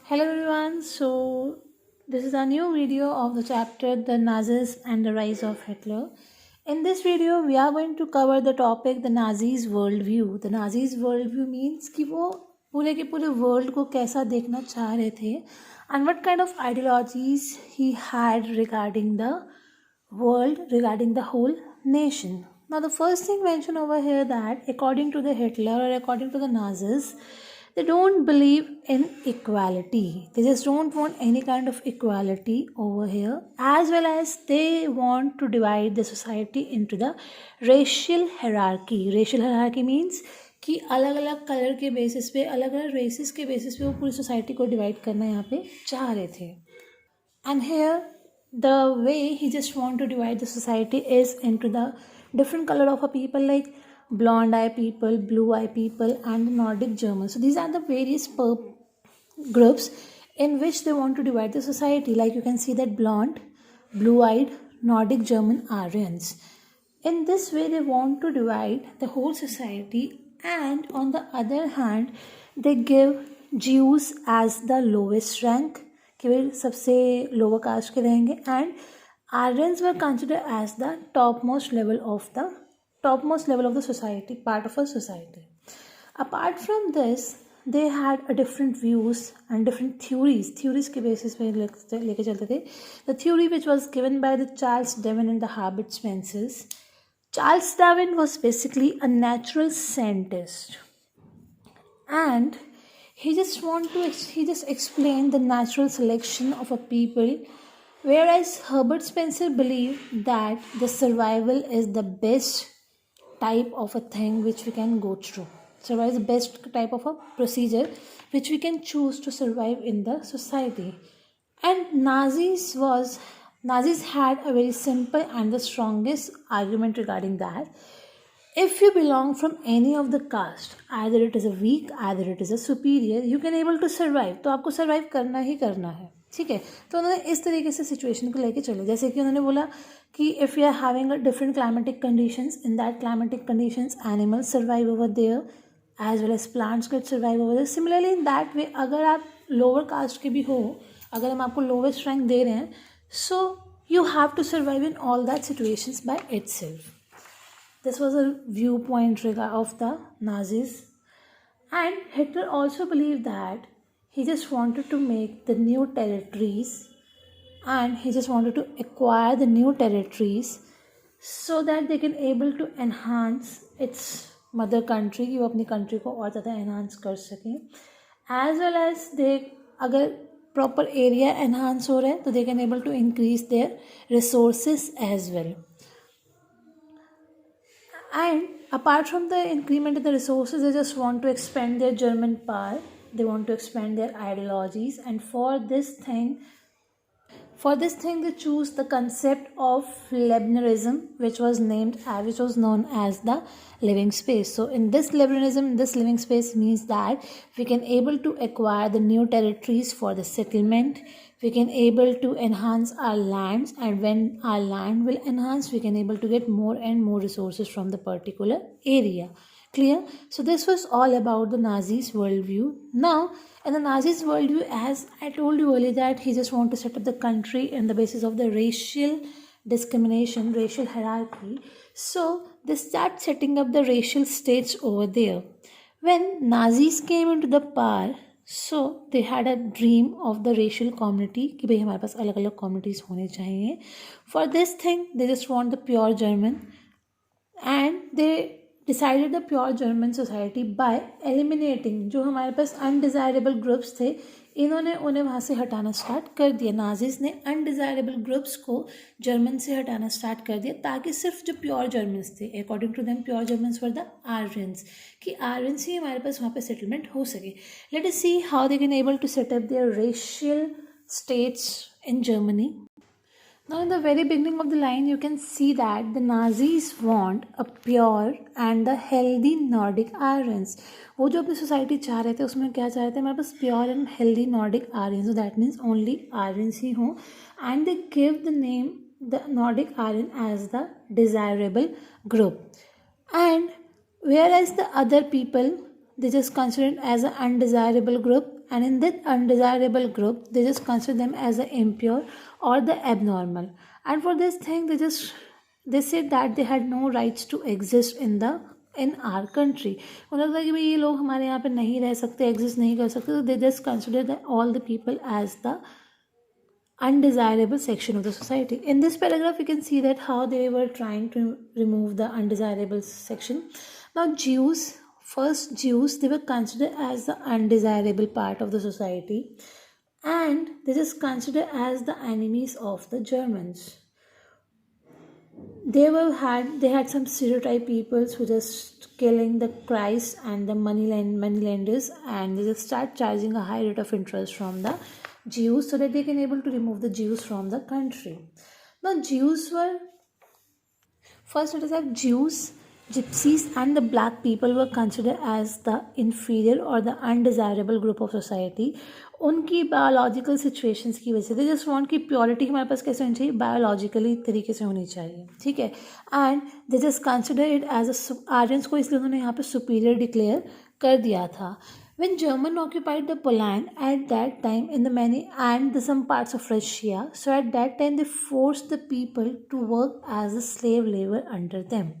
Hello everyone. So this is a new video of the chapter The Nazis and the Rise of Hitler. In this video we are going to cover the topic the Nazis worldview. The Nazis worldview means कि वो पूरे के पूरे world को कैसा देखना चाह रहे थे and what kind of ideologies he had regarding the world, regarding the whole nation. Now the first thing mentioned over here that according to the Hitler or according to the Nazis, they don't believe in equality. They just don't want any kind of equality over here, as well as they want to divide the society into the racial hierarchy. Racial hierarchy means कि अलग अलग colour के basis पे, अलग अलग racist के basis पे वो पूरी सोसाइटी को डिवाइड करना यहाँ पे चाह रहे थे. And here the way he just want to divide the society is into the different color of a people, like blonde eye people, blue eye people, and the Nordic Germans. So these are the various groups in which they want to divide the society. Like you can see that blonde, blue eyed, Nordic German Aryans. In this way they want to divide the whole society, and on the other hand they give Jews as the lowest rank कि वे सबसे lower caste के रहेंगे, and Aryans were considered as the top most level of the society, part of a society. Apart from this they had a different views and different theories के basis पे लेके चलते थे. The theory which was given by the Charles Darwin and the Herbert Spencer. Charles Darwin was basically a natural scientist and he just explained the natural selection of a people, whereas Herbert Spencer believed that the survival is the best type of a thing which we can go through. Survival is the best type of a procedure which we can choose to survive in the society. And Nazis had a very simple and the strongest argument regarding that. If you belong from any of the caste, either it is a weak, either it is a superior, you can able to survive. तो आपको survive करना ही करना है, ठीक है. तो उन्होंने इस तरीके से सिचुएशन को लेके चले, जैसे कि उन्होंने बोला कि if you are having a different climatic conditions, in that climatic conditions animals survive over there as well as plants can survive over there. Similarly in that way अगर आप लोअर कास्ट के भी हो, अगर हम आपको लोवेस्ट रैंक दे रहे हैं, so you have to survive in all that situations by itself. This was a viewpoint of the Nazis. And Hitler also believed that he just wanted to make the new territories, and he just wanted to acquire the new territories so that they can able to enhance its mother country, कि वो अपनी country को और ज़्यादा enhance कर सकें, as well as they अगर proper area enhance हो रहा है तो they can able to increase their resources as well. And apart from the increment in the resources, they just want to expand their German power. They want to expand their ideologies, and for this thing, they choose the concept of Leibnizism, which was known as the living space. So in this Leibnizism, this living space means that we can able to acquire the new territories for the settlement. We can able to enhance our lands, and when our land will enhance, we can able to get more and more resources from the particular area. Clear? So this was all about the Nazis' worldview. Now, in the Nazis' worldview, as I told you earlier, that he just want to set up the country on the basis of the racial discrimination, racial hierarchy. So they start setting up the racial states over there. When Nazis came into the power, so they had a dream of the racial community कि भाई हमारे पास अलग अलग communities होने चाहिए. For this thing, they just want the pure German, and they decided the pure German society by eliminating जो हमारे पास undesirable groups थे, इन्होंने उन्हें वहाँ से हटाना स्टार्ट कर दिया. नाजिस ने undesirable groups को जर्मन से हटाना स्टार्ट कर दिया ताकि सिर्फ जो प्योर जर्मन्स थे, according to them pure Germans were the Aryans, कि आर्यंस ही हमारे पास वहाँ पे सेटलमेंट हो सके. Let us see how they can able to set up their racial states in Germany. Now in the very beginning of the line, you can see that the Nazis want a pure and the healthy Nordic Aryans. वो जो अपनी society चाह रहे थे उसमें क्या चाह रहे थे, हमारे पास pure and healthy Nordic Aryan. So that means only Aryans ही हों, and they give the name the Nordic Aryan as the desirable group. And whereas the other people, they just consider it as an undesirable group, and in that undesirable group, they just consider them as the impure or the abnormal. And for this thing, they said that they had no rights to exist in our country. उन्हें लगता है कि भाई ये लोग हमारे यहाँ पे नहीं रह सकते, एग्जिस्ट नहीं कर सकते, तो they just consider all the people as the undesirable section of the society. In this paragraph, you can see that how they were trying to remove the undesirable section. Now, Jews, they were considered as the undesirable part of the society, and they just considered as the enemies of the Germans. They had some stereotype peoples who just killing the Christ and the moneylenders, and they just start charging a high rate of interest from the Jews so that they can able to remove the Jews from the country. Now Jews were first let us have Jews, Gypsies and the black people were considered as the inferior or the undesirable group of society. उनकी biological situations की वजह से they just want कि purity हमारे पास कैसे होनी चाहिए, biologically तरीके से होनी चाहिए, ठीक है. And they just consider it as Aryans को इसलिए उन्होंने यहाँ पे सुपीरियर डिक्लेयर कर दिया था. When German occupied the Poland at that time in the many and some parts of Russia, so at that time they forced the people to work as a slave labor under them.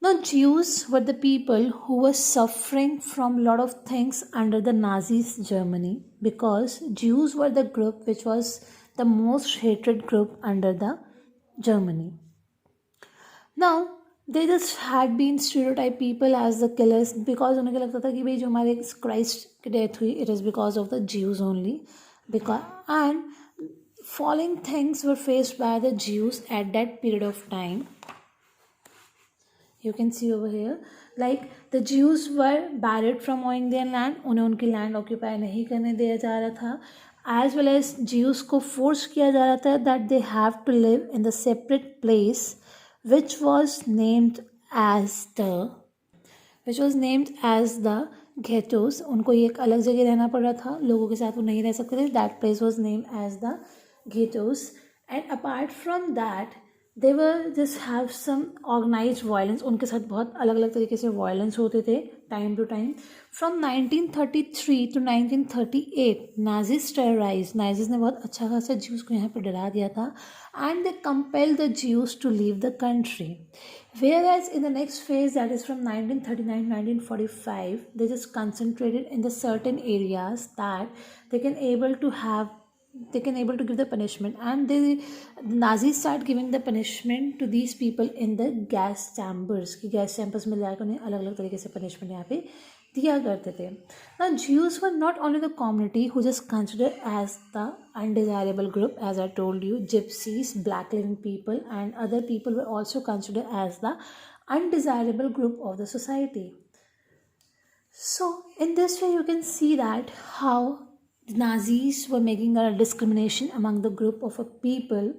Now Jews were the people who were suffering from a lot of things under the Nazis Germany, because Jews were the group which was the most hated group under the Germany. Now they just had been stereotype people as the killers, because उन्हें लगता था कि भाई जो हमारे Christ की death हुई it is because of the Jews only, because and following things were faced by the Jews at that period of time. You can see over here, like the Jews were barred from owning their land, उन्हें उनकी land occupy नहीं करने दिया जा रहा था, as well as Jews को force किया जा रहा था that they have to live in the separate place which was named as the ghettos. उनको एक अलग जगह रहना पड़ रहा था, लोगों के साथ वो नहीं रह सकते थे. That place was named as the ghettos. And apart from that, they were just have some organized violence. उनके साथ बहुत अलग अलग तरीके से violence होते थे time to time. From 1933 to 1938, Nazis terrorized. Nazis ने बहुत अच्छा खासा Jews को यहाँ पे डरा दिया था, and they compelled the Jews to leave the country. Whereas in the next phase, that is from 1939 to 1945, they just concentrated in the certain areas that they can able to give the punishment, and the Nazis start giving the punishment to these people in the gas chambers. कि gas chambers में लाकर उन्हें अलग अलग तरीके से punishment यहाँ पे दिया करते थे. Now Jews were not only the community who just considered as the undesirable group, as I told you, gypsies, black living people and other people were also considered as the undesirable group of the society. So in this way you can see that how the Nazis were making a discrimination among the group of a people,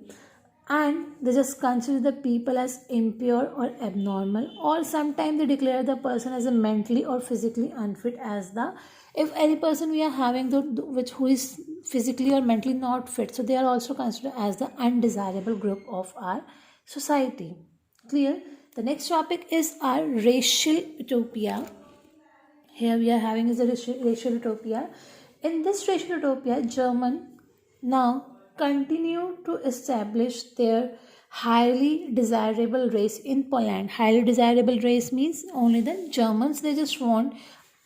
and they just consider the people as impure or abnormal, or sometimes they declare the person as a mentally or physically unfit, as the if any person we are having who is physically or mentally not fit, so they are also considered as the undesirable group of our society. Clear? The next topic is our racial utopia. Here we are having is the racial utopia. In this racial utopia, German now continue to establish their highly desirable race in Poland. Highly desirable race means only the Germans they just want,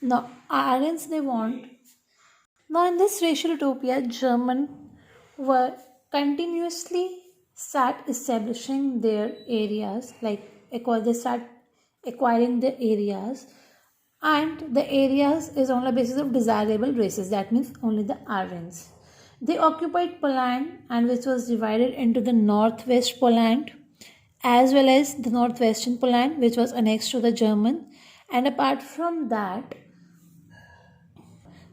no Aryans they want. Now in this racial utopia, German were continuously start establishing their areas, like they start acquiring the areas, and the areas is on the basis of desirable races, that means only the Aryans. They occupied Poland, and which was divided into the northwest Poland as well as the northwestern Poland, which was annexed to the German. And apart from that,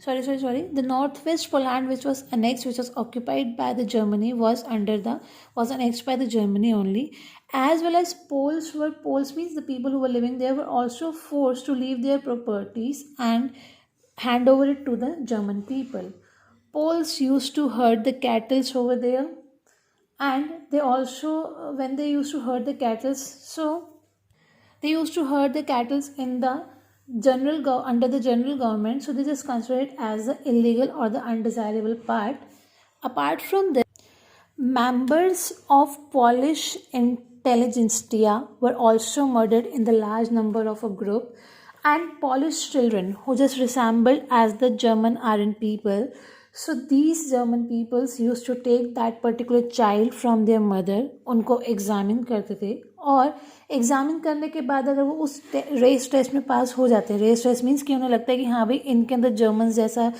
the northwest Poland, which was annexed, which was occupied by the Germany, was annexed by the Germany only, as well as Poles means the people who were living there were also forced to leave their properties and hand over it to the German people. Poles used to herd the cattle over there, and they also when they used to herd the cattle, so they used to herd the cattle in the under the general government, so they just consider it as the illegal or the undesirable part. Apart from this, members of Polish intelligentsia were also murdered in the large number of a group, and Polish children who just resembled as the German Aryan people. So these German peoples used to take that particular child from their mother, उनको examine करते थे, और examine करने के बाद अगर वो उस रेस टेस्ट में पास हो जाते हैं, रेस टेस्ट मीन्स कि उन्हें लगता है कि हाँ भाई इनके अंदर जर्मन जैसा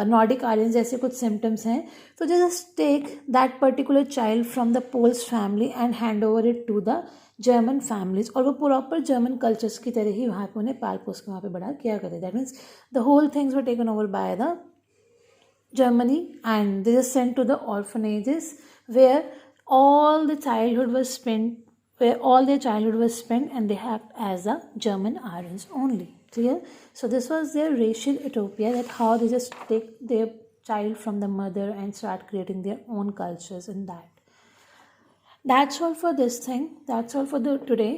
नॉर्डिक आर्यन जैसे कुछ सिम्टम्स हैं, तो just take that particular child from the Poles family and hand over it to the German families, और वो प्रॉपर जर्मन कल्चर्स की तरह ही वहाँ पे उन्हें पाल पोस के वहाँ पे बड़ा किया करते. That means the whole things were taken over by the Germany, and they just sent to the orphanages where all the childhood was spent, and they act as the German Aryans only. Clear? So this was their racial utopia, that how they just take their child from the mother and start creating their own cultures in that. That's all for this thing. That's all for the today.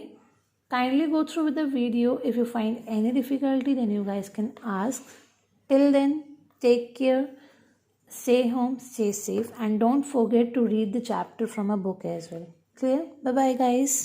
Kindly go through with the video. If you find any difficulty, then you guys can ask. Till then, take care. Stay home, stay safe, and don't forget to read the chapter from a book as well. Clear? Bye bye, guys.